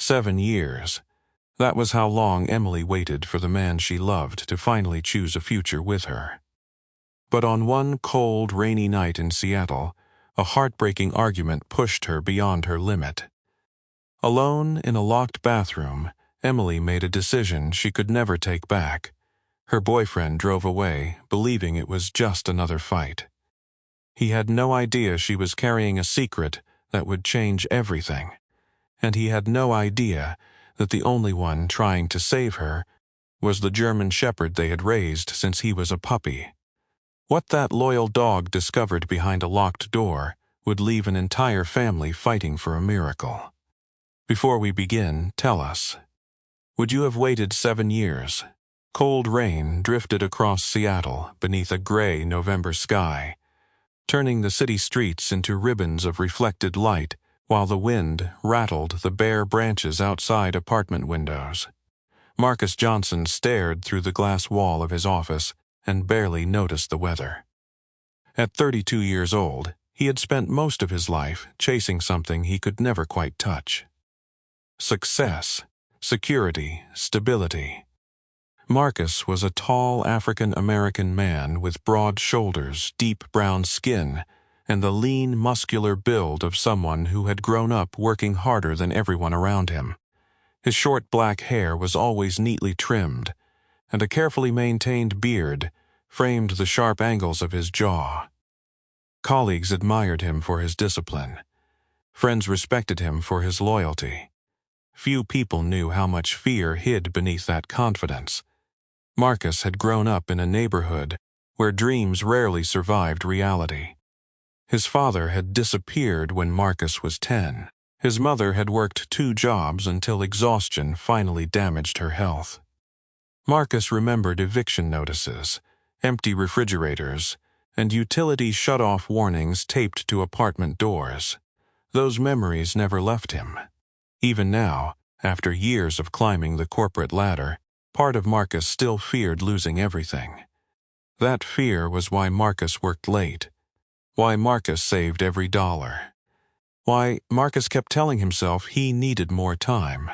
7 years. That was how long Emily waited for the man she loved to finally choose a future with her. But on one cold, rainy night in Seattle, a heartbreaking argument pushed her beyond her limit. Alone in a locked bathroom, Emily made a decision she could never take back. Her boyfriend drove away, believing it was just another fight. He had no idea she was carrying a secret that would change everything. And he had no idea that the only one trying to save her was the German Shepherd they had raised since he was a puppy. What that loyal dog discovered behind a locked door would leave an entire family fighting for a miracle. Before we begin, tell us, would you have waited 7 years? Cold rain drifted across Seattle beneath a gray November sky, turning the city streets into ribbons of reflected light while the wind rattled the bare branches outside apartment windows. Marcus Johnson stared through the glass wall of his office and barely noticed the weather. At 32 years old, he had spent most of his life chasing something he could never quite touch. Success, security, stability. Marcus was a tall African-American man with broad shoulders, deep brown skin, and the lean, muscular build of someone who had grown up working harder than everyone around him. His short black hair was always neatly trimmed, and a carefully maintained beard framed the sharp angles of his jaw. Colleagues admired him for his discipline. Friends respected him for his loyalty. Few people knew how much fear hid beneath that confidence. Marcus had grown up in a neighborhood where dreams rarely survived reality. His father had disappeared when Marcus was 10. His mother had worked 2 jobs until exhaustion finally damaged her health. Marcus remembered eviction notices, empty refrigerators, and utility shut-off warnings taped to apartment doors. Those memories never left him. Even now, after years of climbing the corporate ladder, part of Marcus still feared losing everything. That fear was why Marcus worked late, why Marcus saved every dollar, why Marcus kept telling himself he needed more time.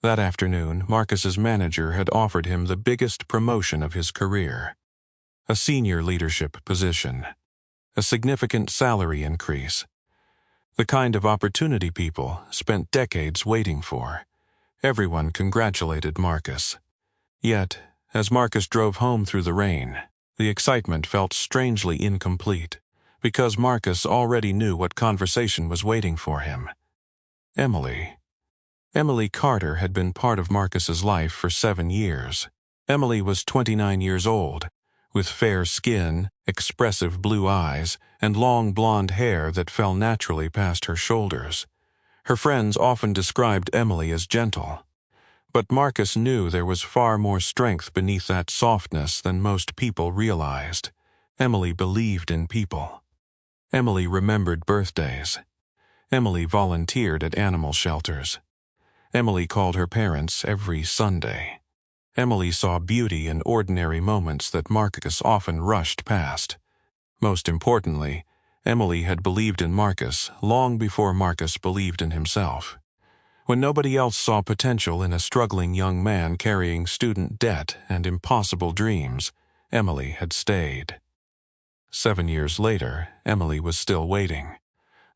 That afternoon, Marcus's manager had offered him the biggest promotion of his career, a senior leadership position, a significant salary increase, the kind of opportunity people spent decades waiting for. Everyone congratulated Marcus. Yet, as Marcus drove home through the rain, the excitement felt strangely incomplete, because Marcus already knew what conversation was waiting for him. Emily. Emily Carter had been part of Marcus's life for 7 years. Emily was 29 years old, with fair skin, expressive blue eyes, and long blonde hair that fell naturally past her shoulders. Her friends often described Emily as gentle. But Marcus knew there was far more strength beneath that softness than most people realized. Emily believed in people. Emily remembered birthdays. Emily volunteered at animal shelters. Emily called her parents every Sunday. Emily saw beauty in ordinary moments that Marcus often rushed past. Most importantly, Emily had believed in Marcus long before Marcus believed in himself. When nobody else saw potential in a struggling young man carrying student debt and impossible dreams, Emily had stayed. 7 years later, Emily was still waiting.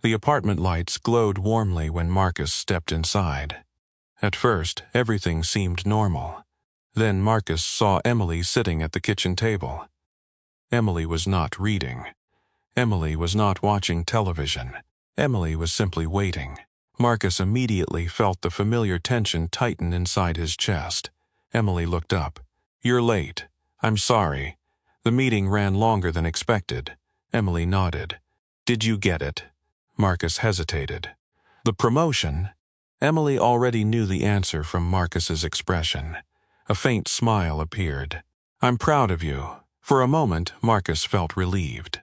The apartment lights glowed warmly when Marcus stepped inside. At first, everything seemed normal. Then Marcus saw Emily sitting at the kitchen table. Emily was not reading. Emily was not watching television. Emily was simply waiting. Marcus immediately felt the familiar tension tighten inside his chest. Emily looked up. "You're late. I'm sorry. The meeting ran longer than expected." Emily nodded. "Did you get it?" Marcus hesitated. "The promotion?" Emily already knew the answer from Marcus's expression. A faint smile appeared. "I'm proud of you." For a moment, Marcus felt relieved.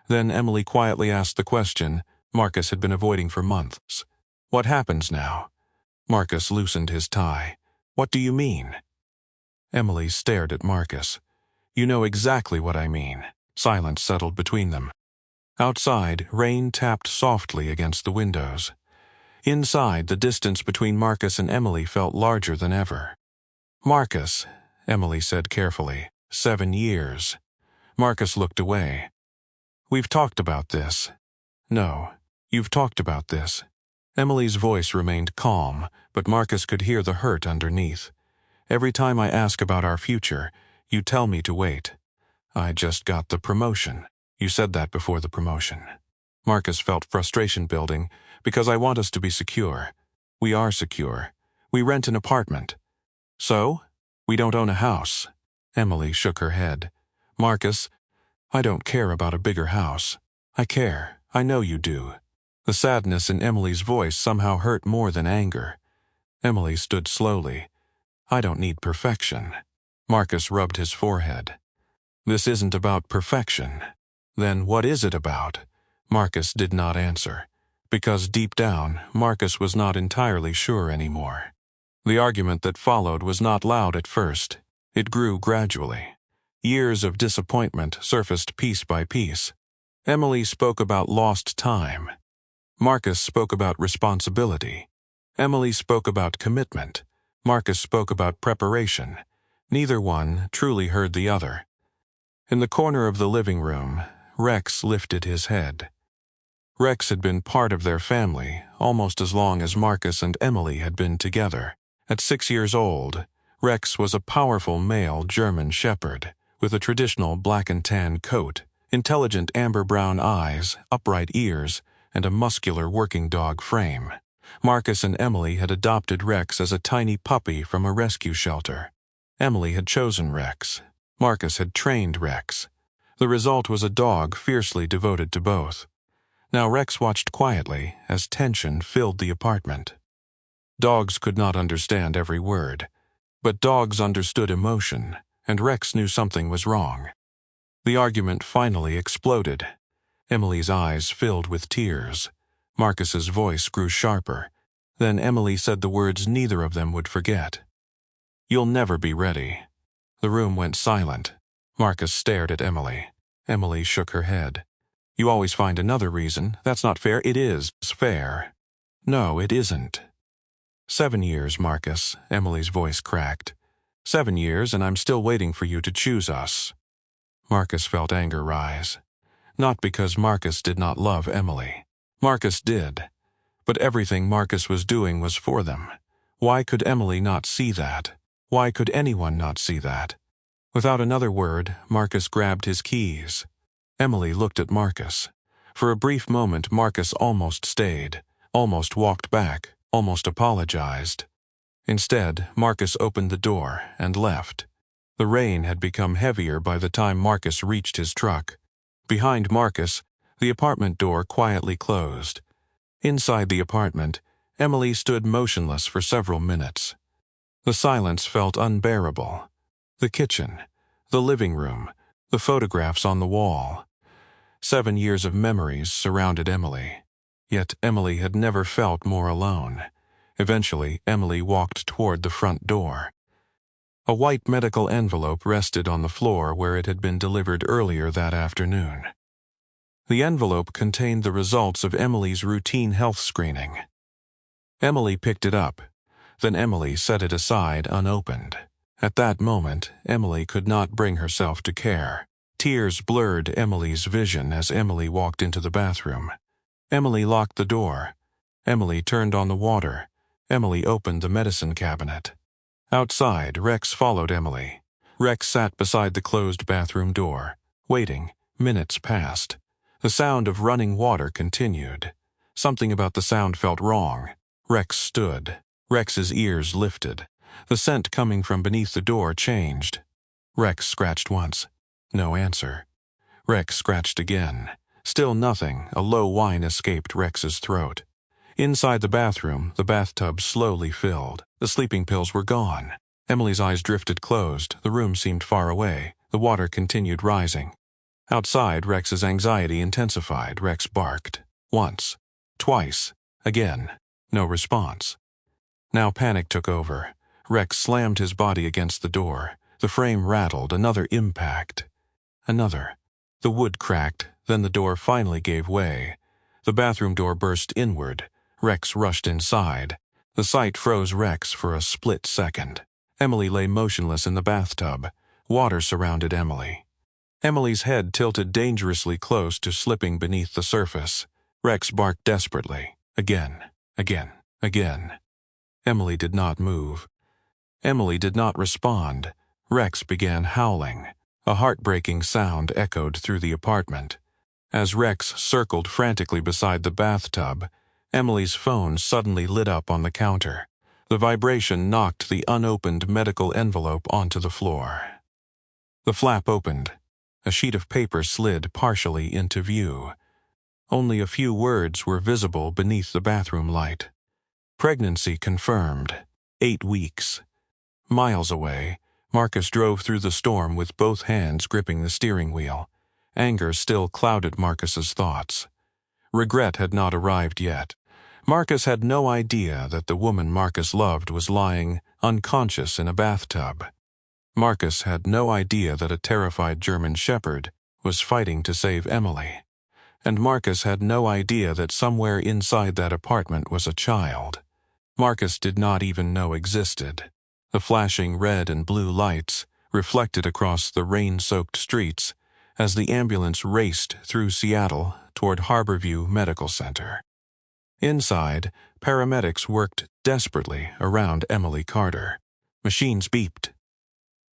Then Emily quietly asked the question Marcus had been avoiding for months. "What happens now?" Marcus loosened his tie. "What do you mean?" Emily stared at Marcus. "You know exactly what I mean." Silence settled between them. Outside, rain tapped softly against the windows. Inside, the distance between Marcus and Emily felt larger than ever. "Marcus," Emily said carefully, "7 years." Marcus looked away. "We've talked about this." "No, you've talked about this." Emily's voice remained calm, but Marcus could hear the hurt underneath. "Every time I ask about our future, you tell me to wait. I just got the promotion. You said that before the promotion." Marcus felt frustration building, "Because I want us to be secure." "We are secure. We rent an apartment." "So? We don't own a house." Emily shook her head. "Marcus, I don't care about a bigger house." "I care. I know you do." The sadness in Emily's voice somehow hurt more than anger. Emily stood slowly. "I don't need perfection." Marcus rubbed his forehead. "This isn't about perfection." "Then what is it about?" Marcus did not answer, because deep down, Marcus was not entirely sure anymore. The argument that followed was not loud at first. It grew gradually. Years of disappointment surfaced piece by piece. Emily spoke about lost time. Marcus spoke about responsibility. Emily spoke about commitment. Marcus spoke about preparation. Neither one truly heard the other. In the corner of the living room, Rex lifted his head. Rex had been part of their family almost as long as Marcus and Emily had been together. At 6 years old, Rex was a powerful male German shepherd with a traditional black and tan coat, intelligent amber-brown eyes, upright ears, and a muscular working dog frame. Marcus and Emily had adopted Rex as a tiny puppy from a rescue shelter. Emily had chosen Rex. Marcus had trained Rex. The result was a dog fiercely devoted to both. Now Rex watched quietly as tension filled the apartment. Dogs could not understand every word, but dogs understood emotion, and Rex knew something was wrong. The argument finally exploded. Emily's eyes filled with tears. Marcus's voice grew sharper. Then Emily said the words neither of them would forget. "You'll never be ready." The room went silent. Marcus stared at Emily. Emily shook her head. "You always find another reason. That's not fair." "It is fair." "No, it isn't." 7 years, Marcus," Emily's voice cracked. 7 years, and I'm still waiting for you to choose us." Marcus felt anger rise. Not because Marcus did not love Emily. Marcus did. But everything Marcus was doing was for them. Why could Emily not see that? Why could anyone not see that? Without another word, Marcus grabbed his keys. Emily looked at Marcus. For a brief moment, Marcus almost stayed, almost walked back, almost apologized. Instead, Marcus opened the door and left. The rain had become heavier by the time Marcus reached his truck. Behind Marcus, the apartment door quietly closed. Inside the apartment, Emily stood motionless for several minutes. The silence felt unbearable. The kitchen, the living room, the photographs on the wall. 7 years of memories surrounded Emily. Yet Emily had never felt more alone. Eventually, Emily walked toward the front door. A white medical envelope rested on the floor where it had been delivered earlier that afternoon. The envelope contained the results of Emily's routine health screening. Emily picked it up. Then Emily set it aside unopened. At that moment, Emily could not bring herself to care. Tears blurred Emily's vision as Emily walked into the bathroom. Emily locked the door. Emily turned on the water. Emily opened the medicine cabinet. Outside, Rex followed Emily. Rex sat beside the closed bathroom door, waiting. Minutes passed. The sound of running water continued. Something about the sound felt wrong. Rex stood. Rex's ears lifted. The scent coming from beneath the door changed. Rex scratched once. No answer. Rex scratched again. Still nothing. A low whine escaped Rex's throat. Inside the bathroom, the bathtub slowly filled. The sleeping pills were gone. Emily's eyes drifted closed. The room seemed far away. The water continued rising. Outside, Rex's anxiety intensified. Rex barked. Once. Twice. Again. No response. Now panic took over. Rex slammed his body against the door. The frame rattled. Another impact. Another. The wood cracked. Then the door finally gave way. The bathroom door burst inward. Rex rushed inside. The sight froze Rex for a split second. Emily lay motionless in the bathtub. Water surrounded Emily. Emily's head tilted dangerously close to slipping beneath the surface. Rex barked desperately. Again, again, again. Emily did not move. Emily did not respond. Rex began howling. A heartbreaking sound echoed through the apartment. As Rex circled frantically beside the bathtub, Emily's phone suddenly lit up on the counter. The vibration knocked the unopened medical envelope onto the floor. The flap opened. A sheet of paper slid partially into view. Only a few words were visible beneath the bathroom light. Pregnancy confirmed. 8 weeks. Miles away, Marcus drove through the storm with both hands gripping the steering wheel. Anger still clouded Marcus's thoughts. Regret had not arrived yet. Marcus had no idea that the woman Marcus loved was lying unconscious in a bathtub. Marcus had no idea that a terrified German shepherd was fighting to save Emily. And Marcus had no idea that somewhere inside that apartment was a child. Marcus did not even know existed. The flashing red and blue lights reflected across the rain-soaked streets as the ambulance raced through Seattle toward Harborview Medical Center. Inside, paramedics worked desperately around Emily Carter. Machines beeped.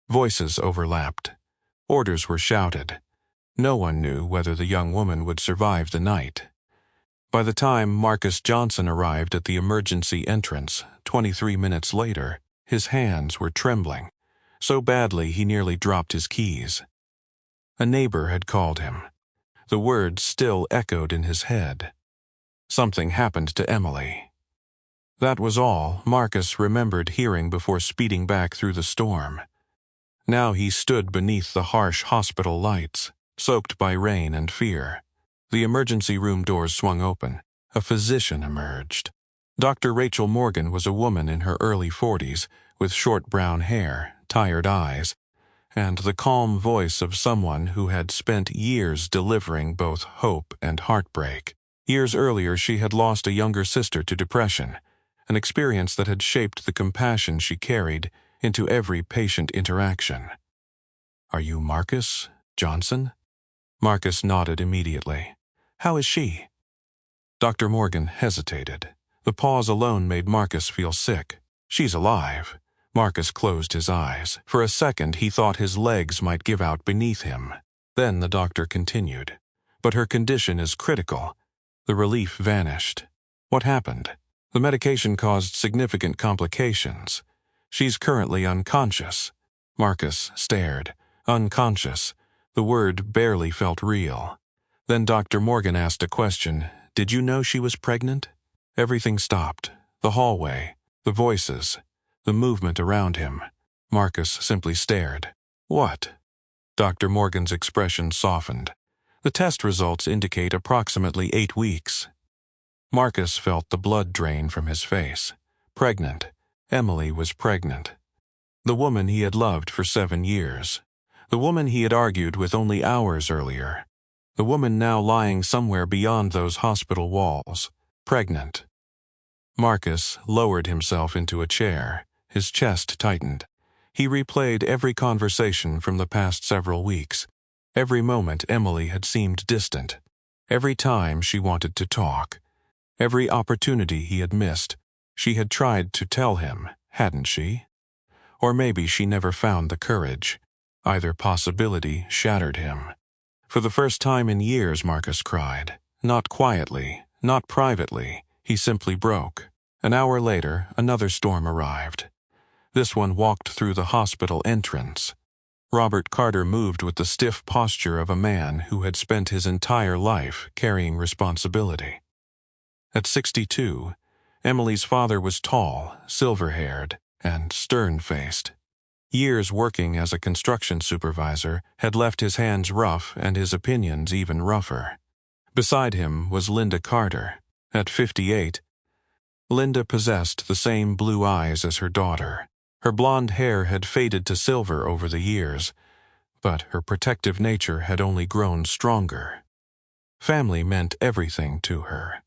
Voices overlapped. Orders were shouted. No one knew whether the young woman would survive the night. By the time Marcus Johnson arrived at the emergency entrance, 23 minutes later, his hands were trembling, so badly he nearly dropped his keys. A neighbor had called him. The words still echoed in his head. Something happened to Emily. That was all Marcus remembered hearing before speeding back through the storm. Now he stood beneath the harsh hospital lights, soaked by rain and fear. The emergency room doors swung open. A physician emerged. Dr. Rachel Morgan was a woman in her early 40s, with short brown hair, tired eyes, and the calm voice of someone who had spent years delivering both hope and heartbreak. Years earlier, she had lost a younger sister to depression, an experience that had shaped the compassion she carried into every patient interaction. "Are you Marcus Johnson?" Marcus nodded immediately. "How is she?" Dr. Morgan hesitated. The pause alone made Marcus feel sick. "She's alive." Marcus closed his eyes. For a second he thought his legs might give out beneath him. Then the doctor continued. "But her condition is critical." The relief vanished. "What happened?" "The medication caused significant complications. She's currently unconscious." Marcus stared. Unconscious. The word barely felt real. Then Dr. Morgan asked a question. "Did you know she was pregnant?" Everything stopped. The hallway, the voices, the movement around him. Marcus simply stared. "What?" Dr. Morgan's expression softened. "The test results indicate approximately 8 weeks." Marcus felt the blood drain from his face. Pregnant. Emily was pregnant. The woman he had loved for 7 years. The woman he had argued with only hours earlier. The woman now lying somewhere beyond those hospital walls. Pregnant. Marcus lowered himself into a chair. His chest tightened. He replayed every conversation from the past several weeks. Every moment Emily had seemed distant. Every time she wanted to talk. Every opportunity he had missed. She had tried to tell him, hadn't she? Or maybe she never found the courage. Either possibility shattered him. For the first time in years, Marcus cried. Not quietly, not privately. He simply broke. An hour later, another storm arrived. This one walked through the hospital entrance. Robert Carter moved with the stiff posture of a man who had spent his entire life carrying responsibility. At 62, Emily's father was tall, silver-haired, and stern-faced. Years working as a construction supervisor had left his hands rough and his opinions even rougher. Beside him was Linda Carter. At 58, Linda possessed the same blue eyes as her daughter. Her blonde hair had faded to silver over the years, but her protective nature had only grown stronger. Family meant everything to her.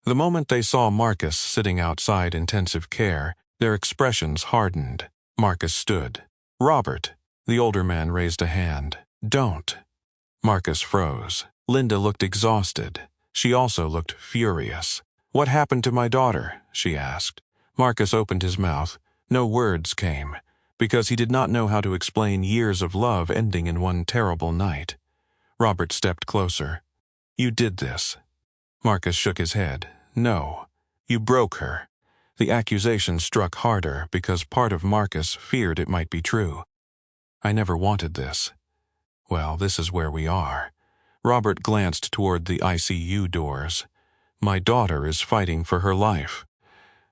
The moment they saw Marcus sitting outside intensive care, their expressions hardened. Marcus stood. "Robert." The older man raised a hand. "Don't." Marcus froze. Linda looked exhausted. She also looked furious. "What happened to my daughter?" she asked. Marcus opened his mouth. No words came, because he did not know how to explain years of love ending in one terrible night. Robert stepped closer. "You did this." Marcus shook his head. "No. You broke her." The accusation struck harder because part of Marcus feared it might be true. "I never wanted this." "Well, this is where we are." Robert glanced toward the ICU doors. "My daughter is fighting for her life."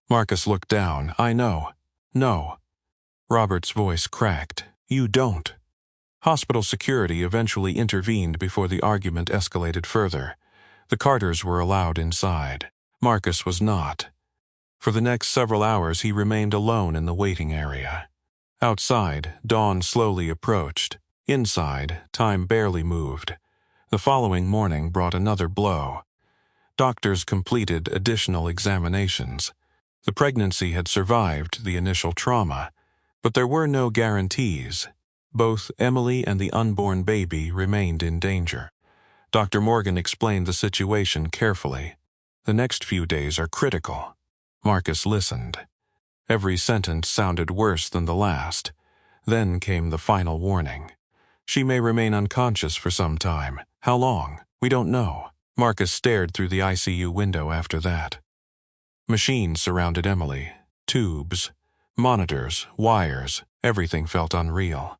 Marcus looked down. "I know." "No." Robert's voice cracked. "You don't." Hospital security eventually intervened before the argument escalated further. The Carters were allowed inside. Marcus was not. For the next several hours he remained alone in the waiting area. Outside, dawn slowly approached. Inside, time barely moved. The following morning brought another blow. Doctors completed additional examinations. The pregnancy had survived the initial trauma, but there were no guarantees. Both Emily and the unborn baby remained in danger. Dr. Morgan explained the situation carefully. "The next few days are critical." Marcus listened. Every sentence sounded worse than the last. Then came the final warning. "She may remain unconscious for some time. How long? We don't know." Marcus stared through the ICU window after that. Machines surrounded Emily. Tubes, monitors, wires, everything felt unreal.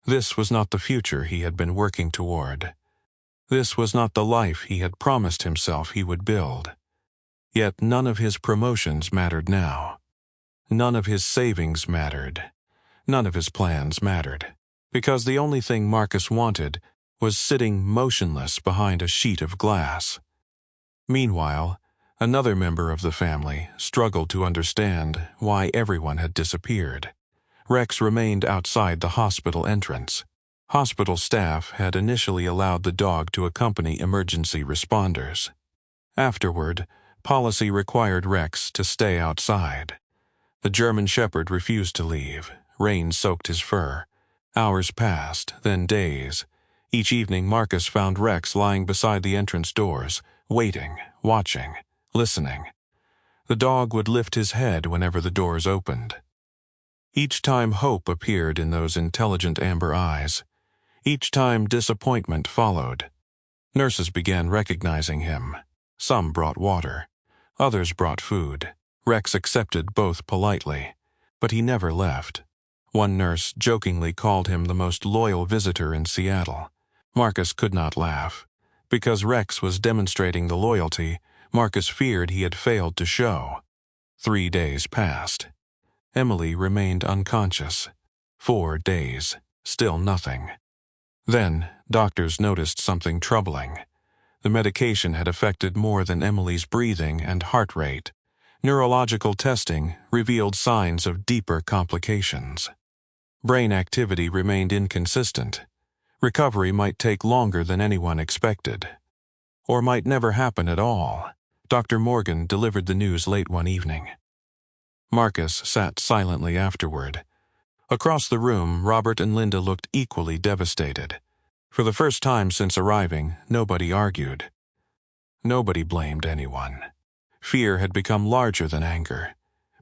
This was not the future he had been working toward. This was not the life he had promised himself he would build. Yet none of his promotions mattered now. None of his savings mattered. None of his plans mattered. Because the only thing Marcus wanted was sitting motionless behind a sheet of glass. Meanwhile, another member of the family struggled to understand why everyone had disappeared. Rex remained outside the hospital entrance. Hospital staff had initially allowed the dog to accompany emergency responders. Afterward, policy required Rex to stay outside. The German Shepherd refused to leave. Rain soaked his fur. Hours passed, then days. Each evening Marcus found Rex lying beside the entrance doors, waiting, watching, listening. The dog would lift his head whenever the doors opened. Each time hope appeared in those intelligent amber eyes. Each time disappointment followed. Nurses began recognizing him. Some brought water. Others brought food. Rex accepted both politely, but he never left. One nurse jokingly called him the most loyal visitor in Seattle. Marcus could not laugh. Because Rex was demonstrating the loyalty, Marcus feared he had failed to show. 3 days passed. Emily remained unconscious. 4 days. Still nothing. Then, doctors noticed something troubling. The medication had affected more than Emily's breathing and heart rate. Neurological testing revealed signs of deeper complications. Brain activity remained inconsistent. Recovery might take longer than anyone expected. Or might never happen at all. Dr. Morgan delivered the news late one evening. Marcus sat silently afterward. Across the room, Robert and Linda looked equally devastated. For the first time since arriving, nobody argued. Nobody blamed anyone. Fear had become larger than anger.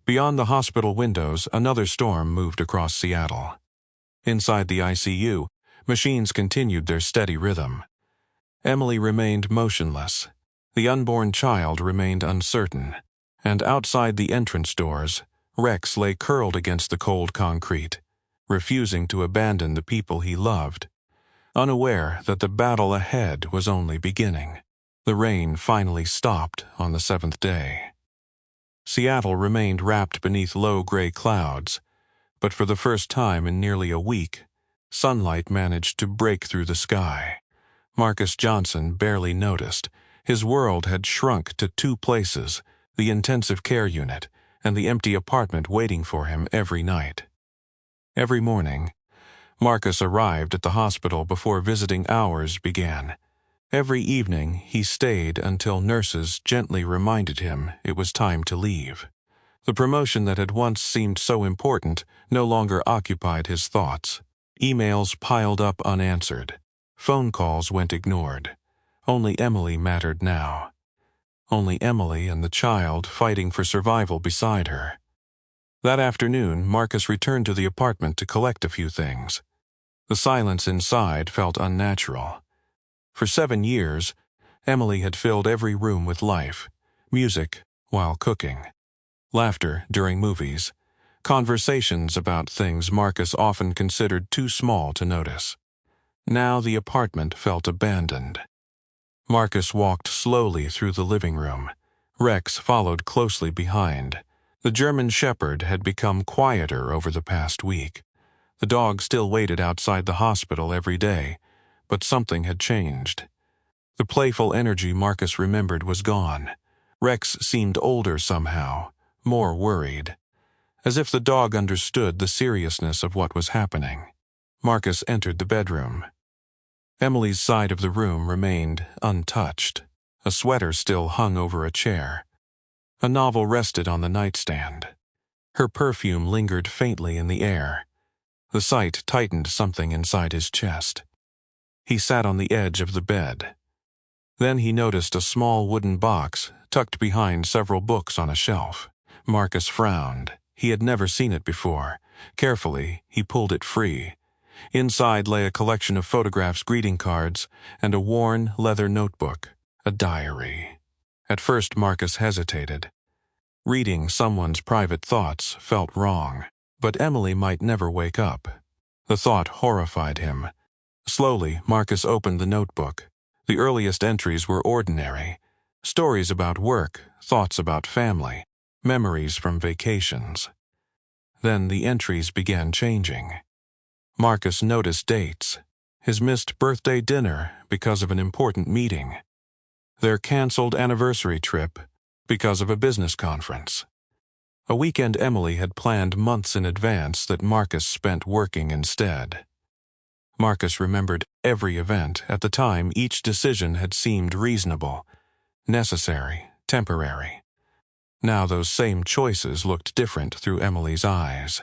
Beyond the hospital windows, another storm moved across Seattle. Inside the ICU, machines continued their steady rhythm. Emily remained motionless. The unborn child remained uncertain. And outside the entrance doors, Rex lay curled against the cold concrete, refusing to abandon the people he loved, unaware that the battle ahead was only beginning. The rain finally stopped on the 7th day. Seattle remained wrapped beneath low gray clouds, but for the first time in nearly a week, sunlight managed to break through the sky. Marcus Johnson barely noticed. His world had shrunk to 2 places, the intensive care unit and the empty apartment waiting for him every night. Every morning, Marcus arrived at the hospital before visiting hours began. Every evening he stayed until nurses gently reminded him it was time to leave. The promotion that had once seemed so important no longer occupied his thoughts. Emails piled up unanswered. Phone calls went ignored. Only Emily mattered now. Only Emily and the child fighting for survival beside her. That afternoon, Marcus returned to the apartment to collect a few things. The silence inside felt unnatural. For 7 years, Emily had filled every room with life, music while cooking, laughter during movies, conversations about things Marcus often considered too small to notice. Now the apartment felt abandoned. Marcus walked slowly through the living room. Rex followed closely behind. The German Shepherd had become quieter over the past week. The dog still waited outside the hospital every day, but something had changed. The playful energy Marcus remembered was gone. Rex seemed older somehow, more worried, as if the dog understood the seriousness of what was happening. Marcus entered the bedroom. Emily's side of the room remained untouched. A sweater still hung over a chair. A novel rested on the nightstand. Her perfume lingered faintly in the air. The sight tightened something inside his chest. He sat on the edge of the bed. Then he noticed a small wooden box tucked behind several books on a shelf. Marcus frowned. He had never seen it before. Carefully, he pulled it free. Inside lay a collection of photographs, greeting cards, and a worn leather notebook, a diary. At first, Marcus hesitated. Reading someone's private thoughts felt wrong, but Emily might never wake up. The thought horrified him. Slowly, Marcus opened the notebook. The earliest entries were ordinary. Stories about work, thoughts about family, memories from vacations. Then the entries began changing. Marcus noticed dates. His missed birthday dinner because of an important meeting. Their canceled anniversary trip because of a business conference. A weekend Emily had planned months in advance that Marcus spent working instead. Marcus remembered every event. At the time, each decision had seemed reasonable, necessary, temporary. Now those same choices looked different through Emily's eyes.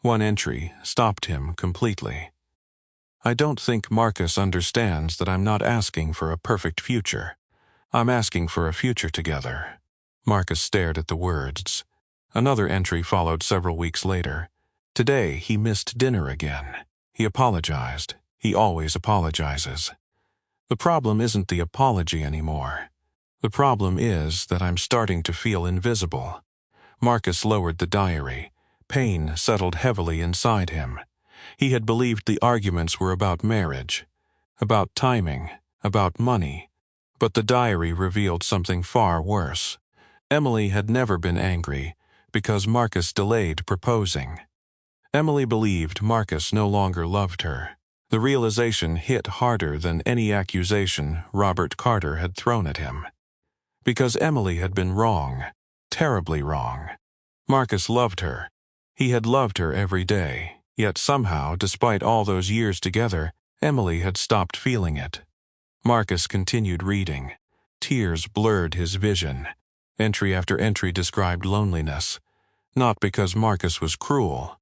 One entry stopped him completely. I don't think Marcus understands that I'm not asking for a perfect future. I'm asking for a future together. Marcus stared at the words. Another entry followed several weeks later. Today he missed dinner again. He apologized. He always apologizes. The problem isn't the apology anymore. The problem is that I'm starting to feel invisible. Marcus lowered the diary. Pain settled heavily inside him. He had believed the arguments were about marriage, about timing, about money. But the diary revealed something far worse. Emily had never been angry because Marcus delayed proposing. Emily believed Marcus no longer loved her. The realization hit harder than any accusation Robert Carter had thrown at him. Because Emily had been wrong, terribly wrong. Marcus loved her. He had loved her every day, yet somehow, despite all those years together, Emily had stopped feeling it. Marcus continued reading. Tears blurred his vision. Entry after entry described loneliness. Not because Marcus was cruel.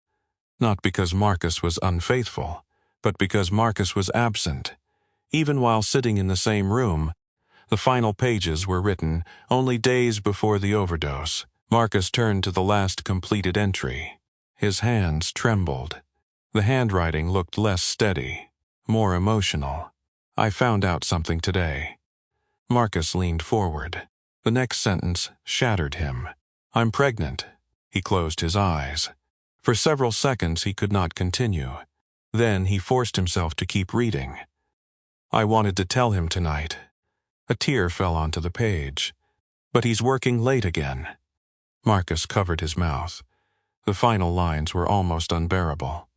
Not because Marcus was unfaithful, but because Marcus was absent. Even while sitting in the same room, the final pages were written only days before the overdose. Marcus turned to the last completed entry. His hands trembled. The handwriting looked less steady, more emotional. I found out something today. Marcus leaned forward. The next sentence shattered him. I'm pregnant. He closed his eyes. For several seconds he could not continue. Then he forced himself to keep reading. I wanted to tell him tonight. A tear fell onto the page. But he's working late again. Marcus covered his mouth. The final lines were almost unbearable.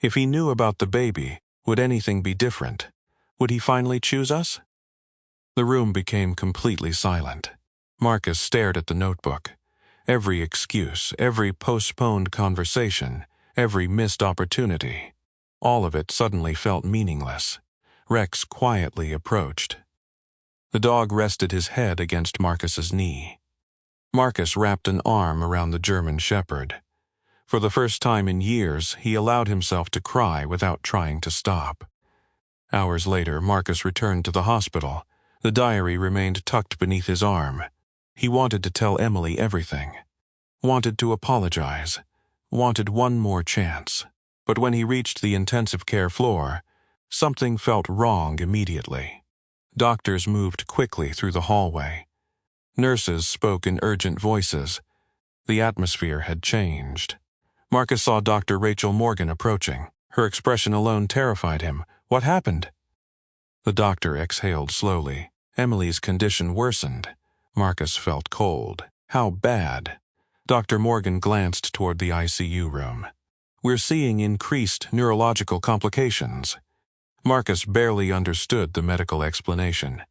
If he knew about the baby, would anything be different? Would he finally choose us? The room became completely silent. Marcus stared at the notebook. Every excuse, every postponed conversation, every missed opportunity. All of it suddenly felt meaningless. Rex quietly approached. The dog rested his head against Marcus's knee. Marcus wrapped an arm around the German shepherd. For the first time in years, he allowed himself to cry without trying to stop. Hours later, Marcus returned to the hospital. The diary remained tucked beneath his arm. He wanted to tell Emily everything. Wanted to apologize. Wanted one more chance. But when he reached the intensive care floor, something felt wrong immediately. Doctors moved quickly through the hallway. Nurses spoke in urgent voices. The atmosphere had changed. Marcus saw Dr. Rachel Morgan approaching. Her expression alone terrified him. What happened? The doctor exhaled slowly. Emily's condition worsened. Marcus felt cold. How bad? Dr. Morgan glanced toward the ICU room. We're seeing increased neurological complications. Marcus barely understood the medical explanation.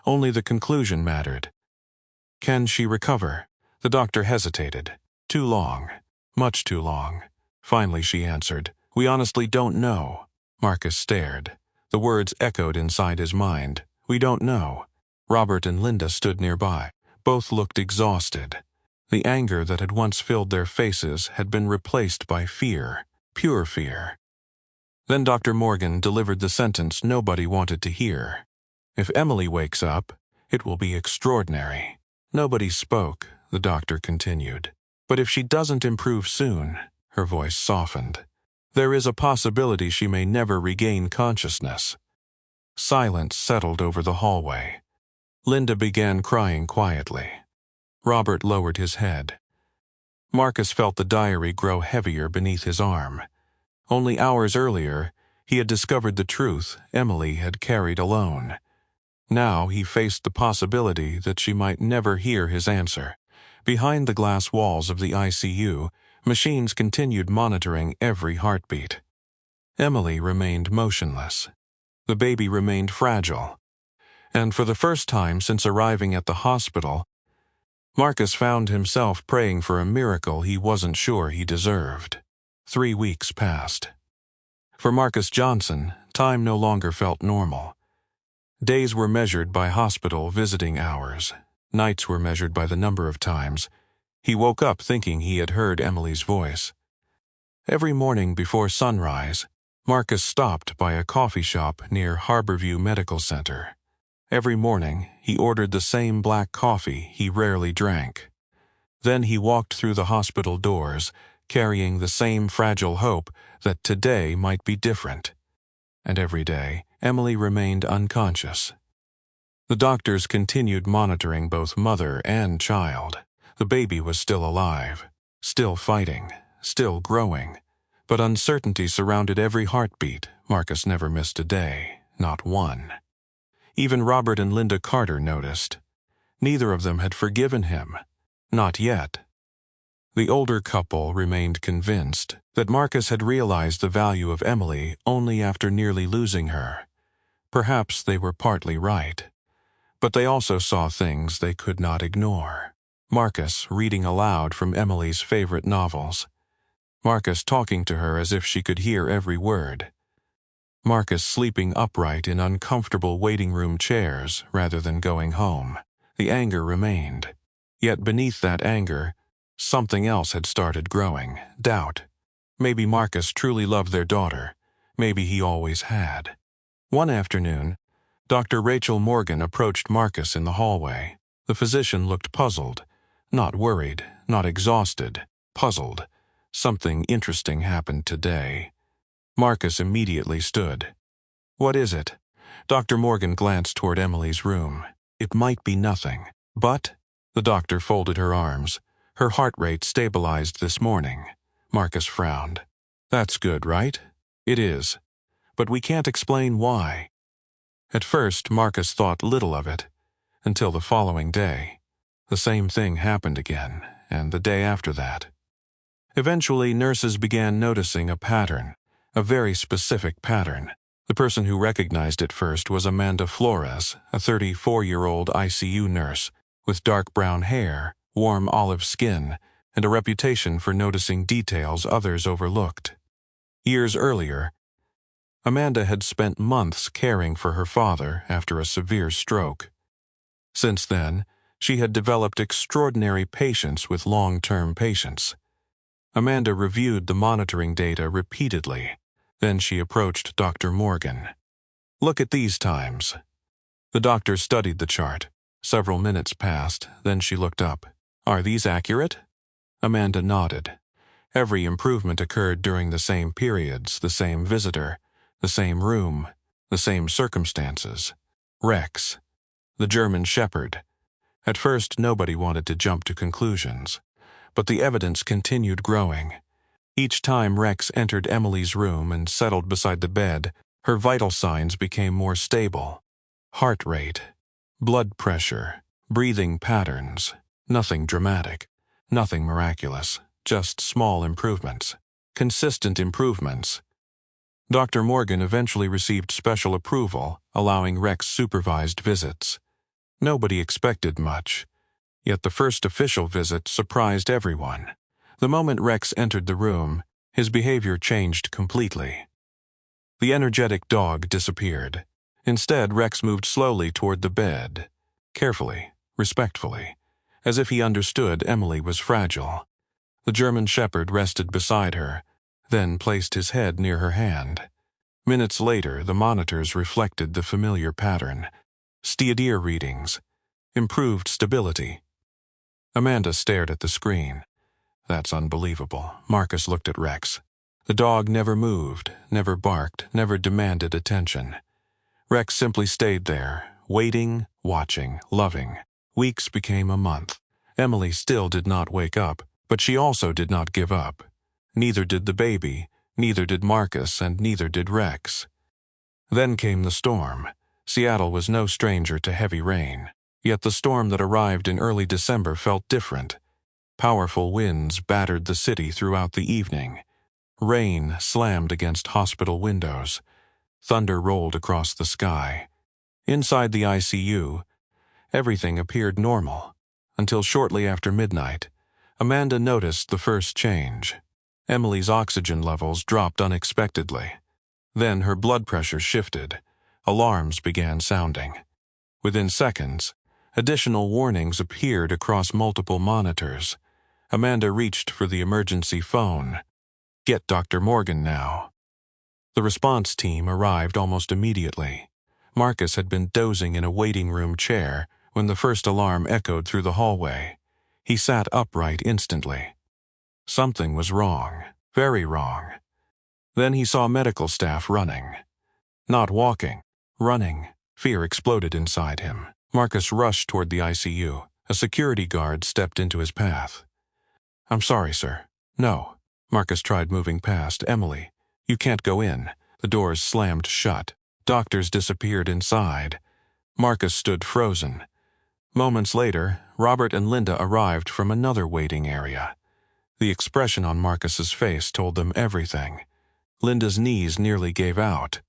Only the conclusion mattered. Can she recover? The doctor hesitated. Too long. Much too long. Finally she answered, We honestly don't know. Marcus stared. The words echoed inside his mind. We don't know. Robert and Linda stood nearby. Both looked exhausted. The anger that had once filled their faces had been replaced by fear. Pure fear. Then Dr. Morgan delivered the sentence nobody wanted to hear. If Emily wakes up, it will be extraordinary. Nobody spoke, the doctor continued. But if she doesn't improve soon, her voice softened. There is a possibility she may never regain consciousness. Silence settled over the hallway. Linda began crying quietly. Robert lowered his head. Marcus felt the diary grow heavier beneath his arm. Only hours earlier, he had discovered the truth Emily had carried alone. Now he faced the possibility that she might never hear his answer. Behind the glass walls of the ICU, machines continued monitoring every heartbeat. Emily remained motionless. The baby remained fragile. And for the first time since arriving at the hospital, Marcus found himself praying for a miracle he wasn't sure he deserved. 3 weeks passed. For Marcus Johnson, time no longer felt normal. Days were measured by hospital visiting hours. Nights were measured by the number of times he woke up thinking he had heard Emily's voice. Every morning before sunrise, Marcus stopped by a coffee shop near Harborview Medical Center. Every morning, he ordered the same black coffee he rarely drank. Then he walked through the hospital doors, carrying the same fragile hope that today might be different. And every day, Emily remained unconscious. The doctors continued monitoring both mother and child. The baby was still alive, still fighting, still growing. But uncertainty surrounded every heartbeat. Marcus never missed a day, not one. Even Robert and Linda Carter noticed. Neither of them had forgiven him. Not yet. The older couple remained convinced that Marcus had realized the value of Emily only after nearly losing her. Perhaps they were partly right. But they also saw things they could not ignore. Marcus reading aloud from Emily's favorite novels. Marcus talking to her as if she could hear every word. Marcus sleeping upright in uncomfortable waiting room chairs rather than going home. The anger remained. Yet beneath that anger, something else had started growing. Doubt. Maybe Marcus truly loved their daughter. Maybe he always had. One afternoon, Dr. Rachel Morgan approached Marcus in the hallway. The physician looked puzzled. Not worried, not exhausted. Puzzled. Something interesting happened today. Marcus immediately stood. What is it? Dr. Morgan glanced toward Emily's room. It might be nothing. But, the doctor folded her arms. Her heart rate stabilized this morning. Marcus frowned. That's good, right? It is. But we can't explain why. At first, Marcus thought little of it, until the following day. The same thing happened again, and the day after that. Eventually, nurses began noticing a pattern, a very specific pattern. The person who recognized it first was Amanda Flores, a 34-year-old ICU nurse, with dark brown hair, warm olive skin, and a reputation for noticing details others overlooked. Years earlier, Amanda had spent months caring for her father after a severe stroke. Since then, she had developed extraordinary patience with long-term patients. Amanda reviewed the monitoring data repeatedly. Then she approached Dr. Morgan. "Look at these times." The doctor studied the chart. Several minutes passed, then she looked up. "Are these accurate?" Amanda nodded. Every improvement occurred during the same periods, the same visitor, the same room, the same circumstances. Rex, the German Shepherd. At first, nobody wanted to jump to conclusions, but the evidence continued growing. Each time Rex entered Emily's room and settled beside the bed, her vital signs became more stable. Heart rate, blood pressure, breathing patterns. Nothing dramatic, nothing miraculous, just small improvements. Consistent improvements. Dr. Morgan eventually received special approval, allowing Rex supervised visits. Nobody expected much, yet the first official visit surprised everyone. The moment Rex entered the room, his behavior changed completely. The energetic dog disappeared. Instead, Rex moved slowly toward the bed, carefully, respectfully, as if he understood Emily was fragile. The German Shepherd rested beside her, then placed his head near her hand. Minutes later, the monitors reflected the familiar pattern. Steadyr readings. Improved stability. Amanda stared at the screen. "That's unbelievable." Marcus looked at Rex. The dog never moved, never barked, never demanded attention. Rex simply stayed there, waiting, watching, loving. Weeks became a month. Emily still did not wake up, but she also did not give up. Neither did the baby, neither did Marcus, and neither did Rex. Then came the storm. Seattle was no stranger to heavy rain. Yet the storm that arrived in early December felt different. Powerful winds battered the city throughout the evening. Rain slammed against hospital windows. Thunder rolled across the sky. Inside the ICU, everything appeared normal, until shortly after midnight, Amanda noticed the first change. Emily's oxygen levels dropped unexpectedly. Then her blood pressure shifted. Alarms began sounding. Within seconds, additional warnings appeared across multiple monitors. Amanda reached for the emergency phone. "Get Dr. Morgan now." The response team arrived almost immediately. Marcus had been dozing in a waiting room chair when the first alarm echoed through the hallway. He sat upright instantly. Something was wrong, very wrong. Then he saw medical staff running. Not walking, running. Fear exploded inside him. Marcus rushed toward the ICU. A security guard stepped into his path. "I'm sorry, sir." "No." Marcus tried moving past. "Emily, you can't go in." The doors slammed shut. Doctors disappeared inside. Marcus stood frozen. Moments later, Robert and Linda arrived from another waiting area. The expression on Marcus's face told them everything. Linda's knees nearly gave out.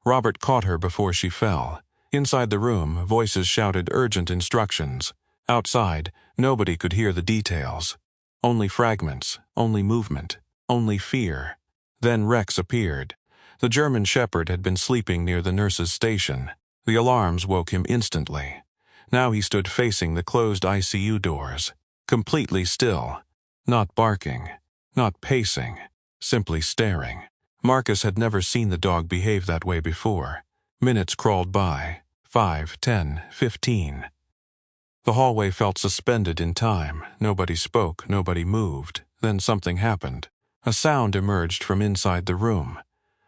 Robert caught her before she fell. Inside the room, voices shouted urgent instructions. Outside, nobody could hear the details. Only fragments, only movement, only fear. Then Rex appeared. The German Shepherd had been sleeping near the nurse's station. The alarms woke him instantly. Now he stood facing the closed ICU doors, completely still, not barking, not pacing, simply staring. Marcus had never seen the dog behave that way before. Minutes crawled by, 5, 10, 15. The hallway felt suspended in time. Nobody spoke, nobody moved. Then something happened. A sound emerged from inside the room.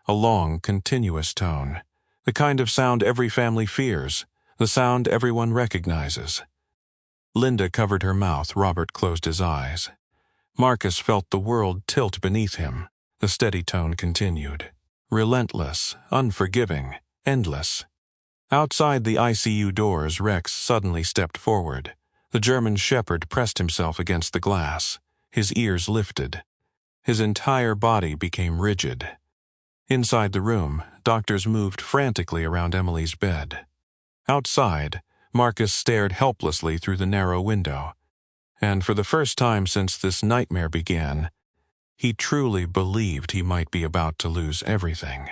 A long, continuous tone. The kind of sound every family fears. The sound everyone recognizes. Linda covered her mouth. Robert closed his eyes. Marcus felt the world tilt beneath him. The steady tone continued. Relentless, unforgiving, endless. Outside the ICU doors, Rex suddenly stepped forward. The German Shepherd pressed himself against the glass. His ears lifted. His entire body became rigid. Inside the room, doctors moved frantically around Emily's bed. Outside, Marcus stared helplessly through the narrow window. And for the first time since this nightmare began, he truly believed he might be about to lose everything.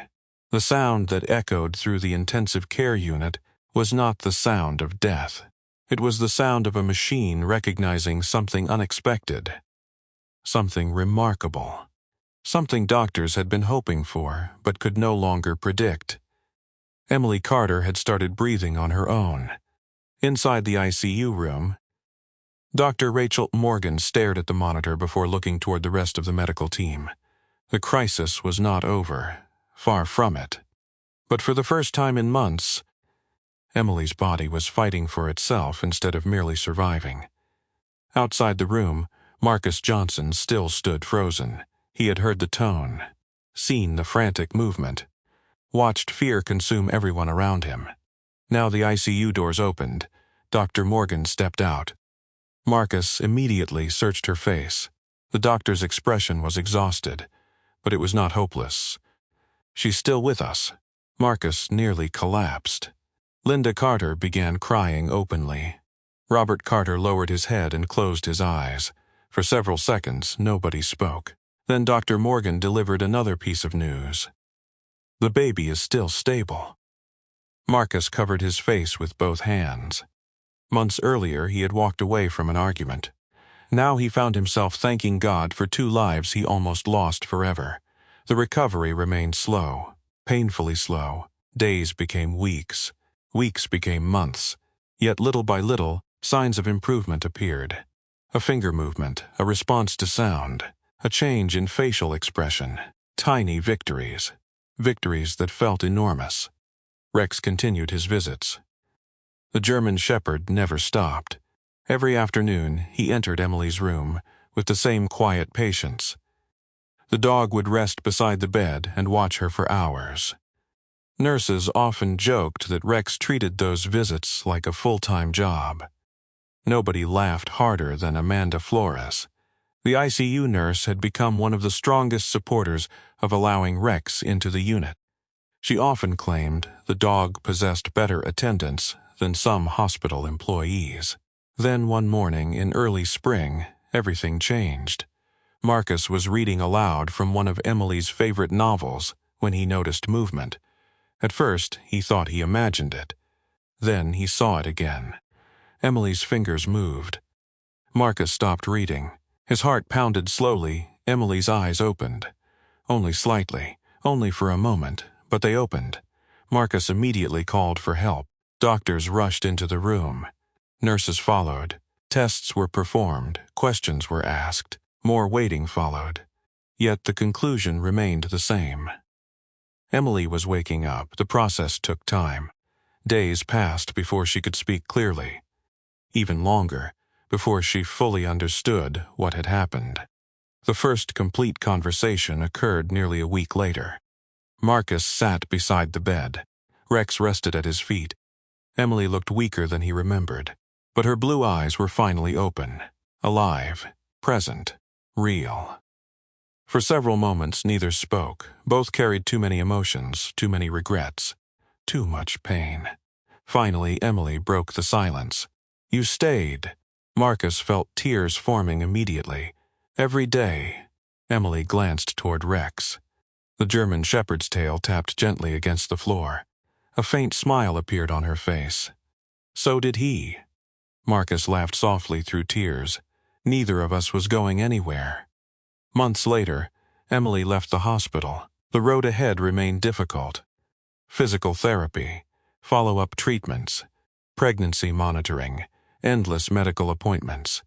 The sound that echoed through the intensive care unit was not the sound of death. It was the sound of a machine recognizing something unexpected, something remarkable, something doctors had been hoping for but could no longer predict. Emily Carter had started breathing on her own. Inside the ICU room, Dr. Rachel Morgan stared at the monitor before looking toward the rest of the medical team. The crisis was not over, far from it. But for the first time in months, Emily's body was fighting for itself instead of merely surviving. Outside the room, Marcus Johnson still stood frozen. He had heard the tone, seen the frantic movement, watched fear consume everyone around him. Now the ICU doors opened. Dr. Morgan stepped out. Marcus immediately searched her face. The doctor's expression was exhausted, but it was not hopeless. "She's still with us." Marcus nearly collapsed. Linda Carter began crying openly. Robert Carter lowered his head and closed his eyes. For several seconds, nobody spoke. Then Dr. Morgan delivered another piece of news. "The baby is still stable." Marcus covered his face with both hands. Months earlier, he had walked away from an argument. Now he found himself thanking God for 2 lives he almost lost forever. The recovery remained slow, painfully slow. Days became weeks. Weeks became months. Yet little by little, signs of improvement appeared. A finger movement, a response to sound, a change in facial expression. Tiny victories. Victories that felt enormous. Rex continued his visits. The German Shepherd never stopped. Every afternoon, he entered Emily's room with the same quiet patience. The dog would rest beside the bed and watch her for hours. Nurses often joked that Rex treated those visits like a full-time job. Nobody laughed harder than Amanda Flores. The ICU nurse had become one of the strongest supporters of allowing Rex into the unit. She often claimed the dog possessed better attendance than some hospital employees. Then one morning in early spring, everything changed. Marcus was reading aloud from one of Emily's favorite novels when he noticed movement. At first, he thought he imagined it. Then he saw it again. Emily's fingers moved. Marcus stopped reading. His heart pounded slowly. Emily's eyes opened. Only slightly, only for a moment, but they opened. Marcus immediately called for help. Doctors rushed into the room. Nurses followed. Tests were performed. Questions were asked. More waiting followed. Yet the conclusion remained the same. Emily was waking up. The process took time. Days passed before she could speak clearly. Even longer, before she fully understood what had happened. The first complete conversation occurred nearly a week later. Marcus sat beside the bed. Rex rested at his feet. Emily looked weaker than he remembered, but her blue eyes were finally open, alive, present, real. For several moments, neither spoke. Both carried too many emotions, too many regrets, too much pain. Finally, Emily broke the silence. "You stayed." Marcus felt tears forming immediately. Every day. Emily glanced toward Rex. The German Shepherd's tail tapped gently against the floor. A faint smile appeared on her face. So did he. Marcus laughed softly through tears. Neither of us was going anywhere. Months later, Emily left the hospital. The road ahead remained difficult. Physical therapy, follow-up treatments, pregnancy monitoring, endless medical appointments.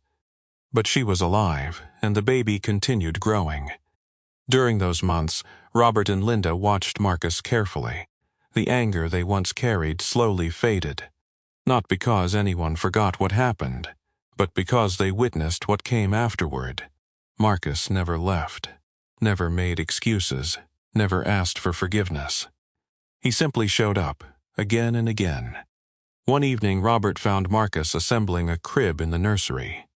But she was alive, and the baby continued growing. During those months, Robert and Linda watched Marcus carefully. The anger they once carried slowly faded. Not because anyone forgot what happened, but because they witnessed what came afterward. Marcus never left, never made excuses, never asked for forgiveness. He simply showed up, again and again. One evening, Robert found Marcus assembling a crib in the nursery.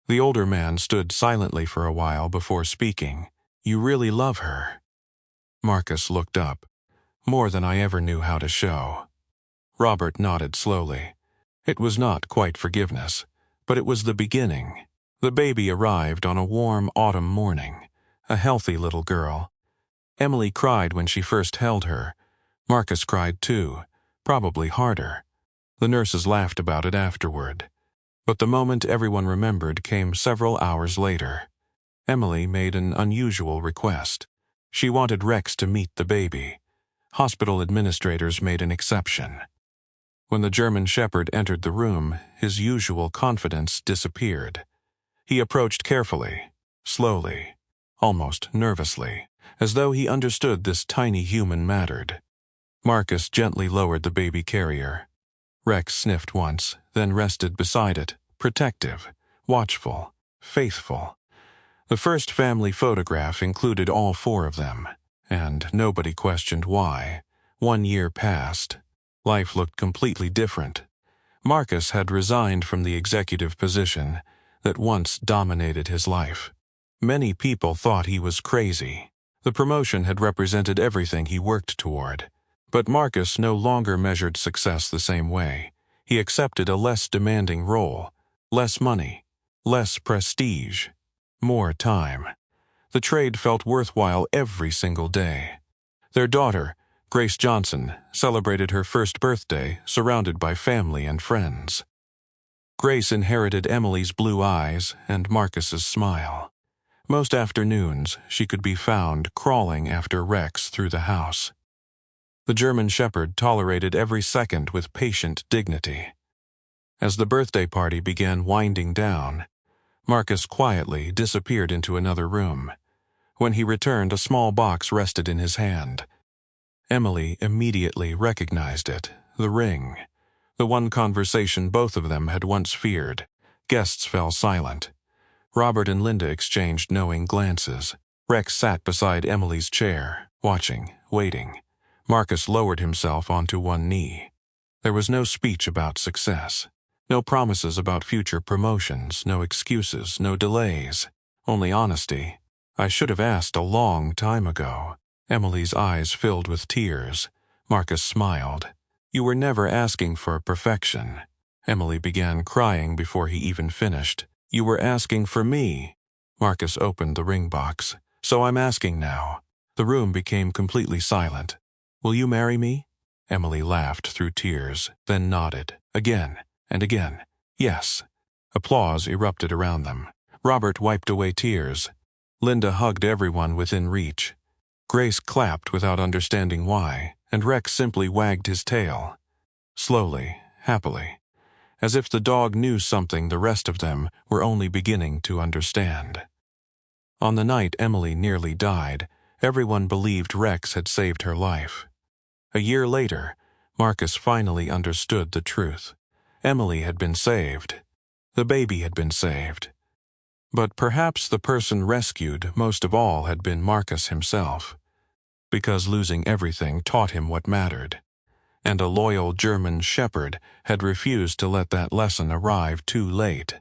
The older man stood silently for a while before speaking. "You really love her." Marcus looked up. "More than I ever knew how to show." Robert nodded slowly. It was not quite forgiveness, but it was the beginning. The baby arrived on a warm autumn morning, a healthy little girl. Emily cried when she first held her. Marcus cried too, probably harder. The nurses laughed about it afterward. But the moment everyone remembered came several hours later. Emily made an unusual request. She wanted Rex to meet the baby. Hospital administrators made an exception. When the German Shepherd entered the room, his usual confidence disappeared. He approached carefully, slowly, almost nervously, as though he understood this tiny human mattered. Marcus gently lowered the baby carrier. Rex sniffed once, then rested beside it, protective, watchful, faithful. The first family photograph included all four of them, and nobody questioned why. 1 year passed. Life looked completely different. Marcus had resigned from the executive position that once dominated his life. Many people thought he was crazy. The promotion had represented everything he worked toward. But Marcus no longer measured success the same way. He accepted a less demanding role, less money, less prestige, more time. The trade felt worthwhile every single day. Their daughter, Grace Johnson, celebrated her first birthday surrounded by family and friends. Grace inherited Emily's blue eyes and Marcus's smile. Most afternoons, she could be found crawling after Rex through the house. The German Shepherd tolerated every second with patient dignity. As the birthday party began winding down, Marcus quietly disappeared into another room. When he returned, a small box rested in his hand. Emily immediately recognized it, the ring. The one conversation both of them had once feared. Guests fell silent. Robert and Linda exchanged knowing glances. Rex sat beside Emily's chair, watching, waiting. Marcus lowered himself onto one knee. There was no speech about success. No promises about future promotions, no excuses, no delays. Only honesty. "I should have asked a long time ago." Emily's eyes filled with tears. Marcus smiled. "You were never asking for perfection." Emily began crying before he even finished. "You were asking for me." Marcus opened the ring box. "So I'm asking now." The room became completely silent. "Will you marry me?" Emily laughed through tears, then nodded, again and again. "Yes." Applause erupted around them. Robert wiped away tears. Linda hugged everyone within reach. Grace clapped without understanding why, and Rex simply wagged his tail. Slowly, happily, as if the dog knew something the rest of them were only beginning to understand. On the night Emily nearly died, everyone believed Rex had saved her life. A year later, Marcus finally understood the truth. Emily had been saved. The baby had been saved. But perhaps the person rescued most of all had been Marcus himself, because losing everything taught him what mattered, and a loyal German shepherd had refused to let that lesson arrive too late.